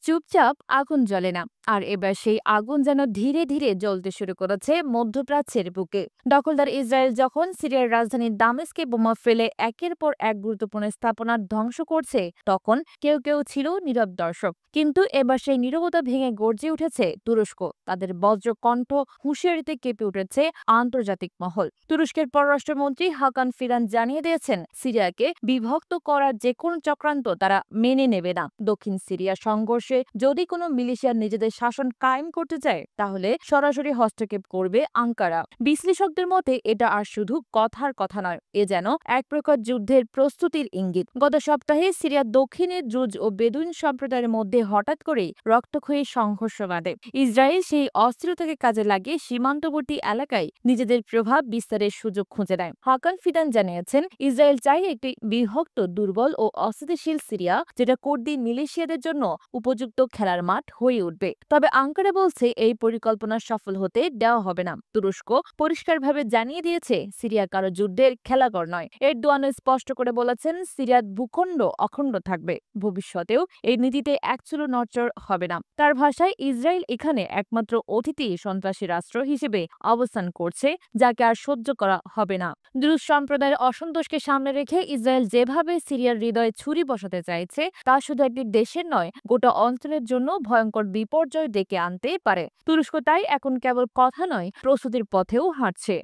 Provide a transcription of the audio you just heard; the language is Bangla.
চুপচাপ আগুন জ্বলে না। আর এবার সেই আগুন যেন ধীরে ধীরে জ্বলতে শুরু করেছে মধ্যপ্রাচ্যের বুকে। দখলদার ইসরায়েল যখন সিরিয়ার রাজধানী দামেস্কে বোমা ফেলে একের পর এক গুরুত্বপূর্ণ স্থাপনা ধ্বংস করছে, তখন কেউ কেউ ছিল নীরব দর্শক। কিন্তু এবার সেই নীরবতা ভেঙে গর্জে উঠেছে তুরস্ক। তাদের বজ্র কণ্ঠ হুঁশিয়ারিতে কেঁপে উঠেছে আন্তর্জাতিক মহল। তুরস্কের পররাষ্ট্রমন্ত্রী হাকান ফিদান জানিয়ে দিয়েছেন, সিরিয়াকে বিভক্ত করার যে কোনো চক্রান্ত তারা মেনে নেবে না। দক্ষিণ সিরিয়া সংঘর্ষে যদি কোনো মিলিশিয়া নিজেদের শাসন কায়েম করতে চায়, তাহলে সরাসরি হস্তক্ষেপ করবে আঙ্কারা। বিশ্লেষকদের মতে এটা আর শুধু কথার কথা নয়, এ যেন এক প্রকার যুদ্ধের প্রস্তুতির ইঙ্গিত। গত সপ্তাহে সিরিয়ার দক্ষিণে দ্রুজ ও বেদুইন সম্প্রদায়ের মধ্যে হঠাৎ করেই রক্তক্ষয়ী সংঘর্ষ বাধে। ইসরায়েল সেই অস্থিরতাকে কাজে লাগিয়ে সীমান্তবর্তী এলাকায় নিজেদের প্রভাব বিস্তারের সুযোগ খুঁজে নেয়। হাকান ফিদান জানিয়েছেন, ইসরায়েল চাই একটি বিভক্ত, দুর্বল ও অস্থিতিশীল সিরিয়া, যেটা কুর্দি মিলিশিয়াদের জন্য উপযুক্ত খেলার মাঠ হয়ে উঠবে। তবে আঙ্কারা বলছে এই পরিকল্পনা সফল হতে দেওয়া হবে না। তুরস্ক পরিষ্কারভাবে জানিয়ে দিয়েছে, সিরিয়া কারো যুদ্ধের খেলাঘর নয়। এরদোয়ান স্পষ্ট করে বলেছেন, সিরিয়ার ভূখণ্ড অখণ্ড থাকবে, ভবিষ্যতেও এই নীতিতে একচুলো নড়চড় হবে না। তার ভাষায়, ইসরায়েল এখানে একমাত্র অতিথি সন্ত্রাসী রাষ্ট্র হিসেবে অবস্থান করছে, যাকে আর সহ্য করা হবে না। দ্রুজ সম্প্রদায়ের অসন্তোষকে সামনে রেখে ইসরায়েল যেভাবে সিরিয়ার হৃদয়ে ছুরি বসাতে চাইছে, তা শুধু একটি দেশের নয়, গোটা অঞ্চলের জন্য ভয়ঙ্কর বিপর্যয় ডেকে আনতে পারে। তুরস্ক তাই এখন কেবল কথা নয়, প্রস্তুতির পথেও হাঁটছে।